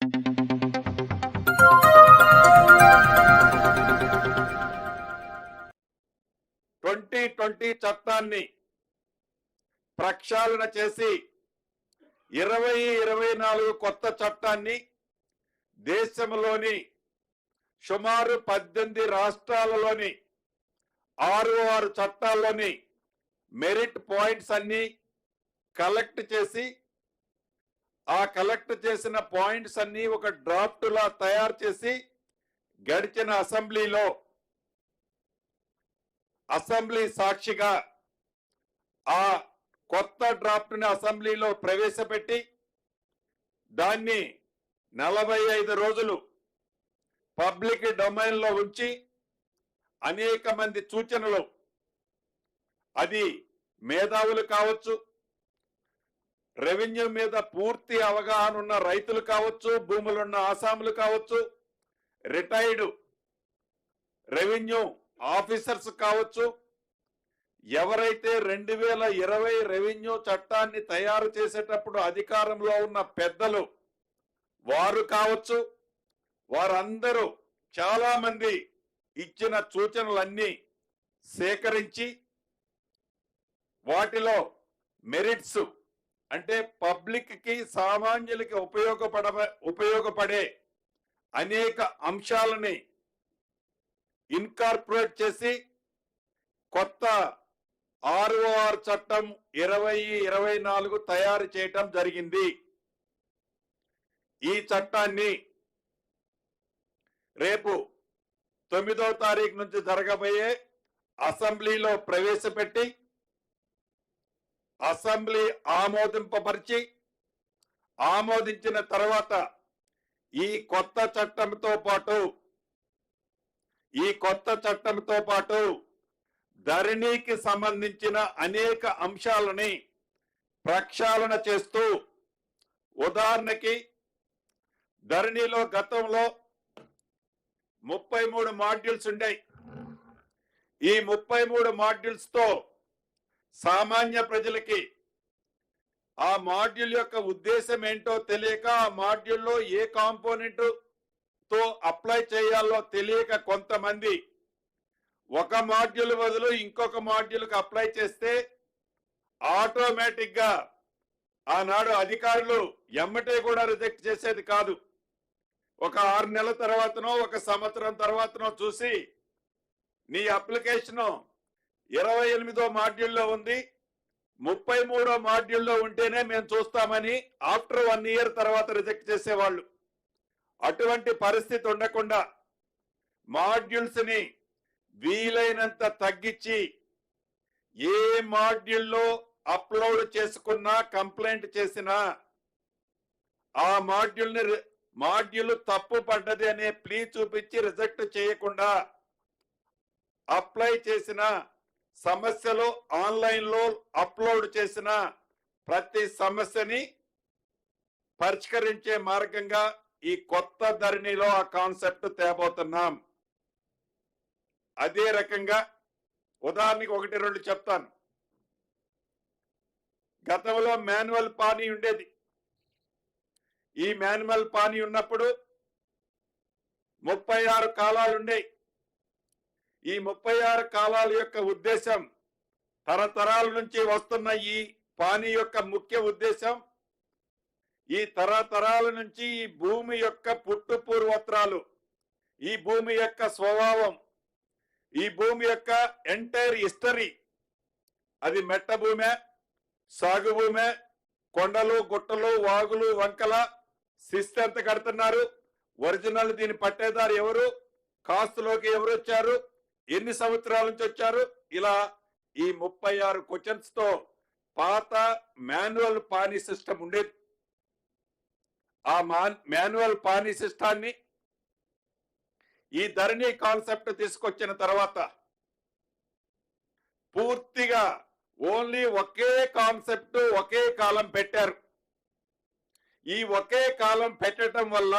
2020 చట్టాన్ని ప్రక్షాళన చేసి 2024 కొత్త చట్టాన్ని దేశంలోని సుమారు 18 రాష్ట్రాలలోని 6 చట్టాల్లోని మెరిట్ పాయింట్స్ అన్ని కలెక్ట్ చేసి ఆ కలెక్ట్ చేసిన పాయింట్స్ అన్ని ఒక డ్రాఫ్ట్ లా తయారు చేసి గడిచిన అసెంబ్లీ సాక్షిగా ఆ కొత్త డ్రాఫ్ట్ ని అసెంబ్లీలో ప్రవేశపెట్టి దాన్ని 45 రోజులు పబ్లిక్ డొమైన్ లో ఉంచి అనేక మంది సూచనలు, అది మేధావులు కావచ్చు, రెవెన్యూ మీద పూర్తి అవగాహన ఉన్న రైతులు కావచ్చు, భూములున్న ఆసాములు కావచ్చు, రిటైర్డ్ రెవెన్యూ ఆఫీసర్స్ కావచ్చు, ఎవరైతే 2020 రెవెన్యూ చట్టాన్ని తయారు చేసేటప్పుడు అధికారంలో ఉన్న పెద్దలు వారు కావచ్చు, వారందరూ చాలా మంది ఇచ్చిన సూచనలన్నీ సేకరించి వాటిలో మెరిట్స్ అంటే పబ్లిక్ కి సామాన్యులకి ఉపయోగపడే అనేక అంశాలని ఇన్కార్పొరేట్ చేసి కొత్త ROR చట్టం 2024 తయారు చేయటం జరిగింది. ఈ చట్టాన్ని రేపు 9వ తారీఖు నుంచి జరగబోయే అసెంబ్లీలో ప్రవేశపెట్టి అసెంబ్లీ ఆమోదింపబరిచి ఆమోదించిన తర్వాత ఈ కొత్త చట్టంతో పాటు ధరణికి సంబంధించిన అనేక అంశాలని ప్రక్షాళన చేస్తూ, ఉదాహరణకి ధరణిలో గతంలో 33 మాడ్యూల్స్ ఉండేవి. ఈ 33 మాడ్యూల్స్ తో సామాన్య ప్రజలకి ఆ మాడ్యూల్ యొక్క ఉద్దేశం ఏంటో తెలియక, ఆ మాడ్యూల్లో ఏ కాంపోనెంట్ తో అప్లై చేయాలో తెలియక కొంతమంది ఒక మాడ్యూల్ బదులు ఇంకొక మాడ్యూల్కి అప్లై చేస్తే ఆటోమేటిక్ గా ఆనాడు అధికారులు ఎమ్మటే కూడా రిజెక్ట్ చేసేది కాదు. ఒక 6 నెలల తర్వాతనో ఒక సంవత్సరం తర్వాతనో చూసి నీ అప్లికేషన్ 28వ మాడ్యూల్లో ఉంది, 33వ మాడ్యూల్లో ఉంటేనే మేము చూస్తామని ఆఫ్టర్ 1 ఇయర్ తర్వాత రిజెక్ట్ చేసేవాళ్ళు. అటువంటి పరిస్థితి ఉండకుండా మాడ్యూల్స్ ని వీలైనంత తగ్గించి ఏ మాడ్యూల్లో అప్లోడ్ చేసుకున్నా, కంప్లైంట్ చేసినా ఆ మాడ్యూల్ తప్పు పడ్డది అనే ప్లీ చూపించి రిజెక్ట్ చేయకుండా అప్లై చేసిన సమస్యలు ఆన్లైన్ లో అప్లోడ్ చేసిన ప్రతి సమస్యని పరిష్కరించే మార్గంగా ఈ కొత్త ధరణిలో ఆ కాన్సెప్ట్ తేబోతున్నాం. అదే రకంగా ఉదాహరణకి 1-2 చెప్తాను. గతంలో మాన్యువల్ పానీ ఉండేది. ఈ మాన్యువల్ పానీ ఉన్నప్పుడు 36 కాలాలు ఉండేవి. ఈ 36 కాలాల యొక్క ఉద్దేశం, తరతరాల నుంచి వస్తున్న ఈ పానీ యొక్క ముఖ్య ఉద్దేశం, ఈ తరతరాల నుంచి ఈ భూమి యొక్క పుట్టు పూర్వత్రాలు, ఈ భూమి యొక్క స్వభావం, ఈ భూమి యొక్క ఎంటైర్ హిస్టరీ, అది మెట్ట భూమే, సాగు భూమే, కొండలు గుట్టలు వాగులు వంకల, శిస్తు ఎంత కడుతున్నారు, ఒరిజినల్ దీని పట్టేదారు ఎవరు, కాస్తులోకి ఎవరు వచ్చారు, ఎన్ని సంవత్సరాల నుంచి వచ్చారు, ఇలా ఈ 36 క్వశ్చన్స్ తో పాత మాన్యువల్ పానీ సిస్టమ్ ఉండేది. ఆ మాన్యువల్ పానీ సిస్టాన్ని ఈ ధరణి కాన్సెప్ట్ తీసుకొచ్చిన తర్వాత పూర్తిగా ఓన్లీ ఒకే కాన్సెప్ట్, ఒకే కాలం పెట్టారు. ఈ ఒకే కాలం పెట్టడం వల్ల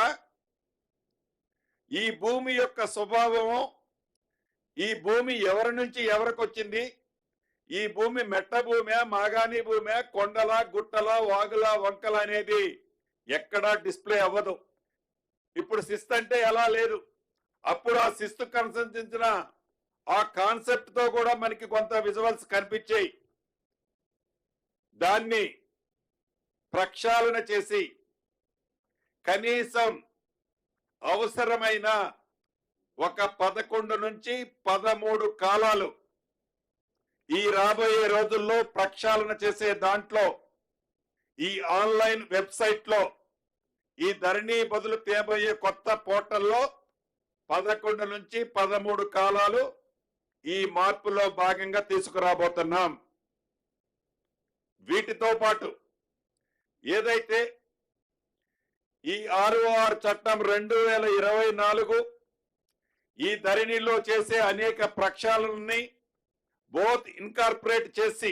ఈ భూమి యొక్క స్వభావము, ఈ భూమి ఎవరి నుంచి ఎవరికి వచ్చింది, ఈ భూమి మెట్ట భూమే, మాగాణి భూమే, కొండల గుట్టల వాగుల వంకల అనేది ఎక్కడా డిస్ప్లే అవ్వదు. ఇప్పుడు శిస్తు అంటే ఎలా లేదు. అప్పుడు ఆ శిస్తు కన్సంచిన ఆ కాన్సెప్ట్ తో కూడా మనకి కొంత విజువల్స్ కనిపించాయి. దాన్ని ప్రక్షాళన చేసి కనీసం అవసరమైన ఒక 11 నుంచి 13 కాలాలు ఈ రాబోయే రోజుల్లో ప్రక్షాళన చేసే దాంట్లో ఈ ఆన్లైన్ వెబ్సైట్ లో ఈ ధరణి బదులు తేబోయే కొత్త పోర్టల్లో 11 నుంచి 13 కాలాలు ఈ మార్పులో భాగంగా తీసుకురాబోతున్నాం. వీటితో పాటు ఏదైతే ఈ ROR చట్టం 2024 ఈ ధరణిలో చేసే అనేక ప్రక్షాళనని బోత్ ఇన్కార్పొరేట్ చేసి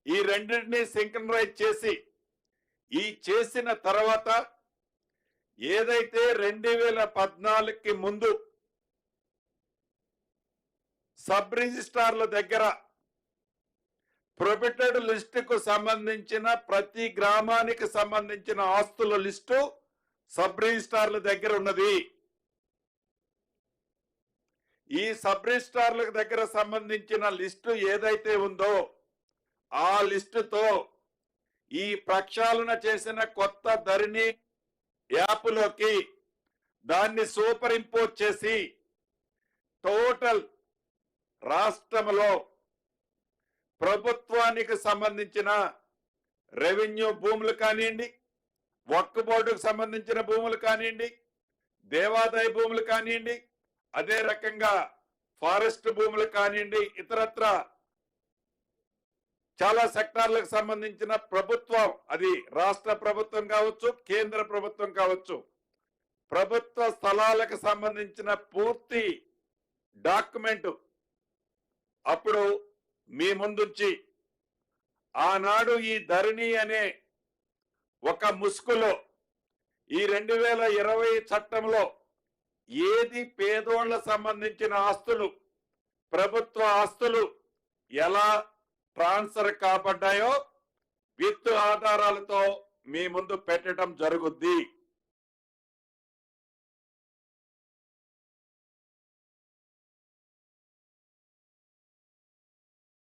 ఈ రెండింటినీ సింక్రనైజ్ చేసి ఈ చేసిన తర్వాత ఏదైతే 2014కి ముందు సబ్ రిజిస్ట్రార్ల దగ్గర ప్రొబిటెడ్ లిస్టుకు సంబంధించిన ప్రతి గ్రామానికి సంబంధించిన ఆస్తుల లిస్టు సబ్ రిజిస్ట్రార్ల దగ్గర ఉన్నది. ఈ సబ్ రిజిస్ట్రార్ల దగ్గర సంబంధించిన లిస్టు ఏదైతే ఉందో ఆ లిస్టుతో ఈ ప్రక్షాళన చేసిన కొత్త ధరణి యాప్లోకి దాన్ని సూపర్ ఇంపోజ్ చేసి టోటల్ రాష్ట్రంలో ప్రభుత్వానికి సంబంధించిన రెవెన్యూ భూములు కానివ్వండి, వక్ఫ్ బోర్డుకు సంబంధించిన భూములు కానివ్వండి, దేవాదాయ భూములు కానివ్వండి, అదే రకంగా ఫారెస్ట్ భూములు కానివ్వండి, ఇతరత్ర చాలా సెక్టార్లకు సంబంధించిన ప్రభుత్వం, అది రాష్ట్ర ప్రభుత్వం కావచ్చు, కేంద్ర ప్రభుత్వం కావచ్చు, ప్రభుత్వ స్థలాలకు సంబంధించిన పూర్తి డాక్యుమెంట్ అప్పుడు మీ ముందుంచి ఆనాడు ఈ ధరణి అనే ఒక ముసుగులో ఈ 2020 చట్టంలో ఏది పేదోళ్ల సంబంధించిన ఆస్తులు, ప్రభుత్వ ఆస్తులు ఎలా ట్రాన్స్ఫర్ కాబడ్డాయో విత్ ఆధారాలతో మీ ముందు పెట్టడం జరుగుద్ది.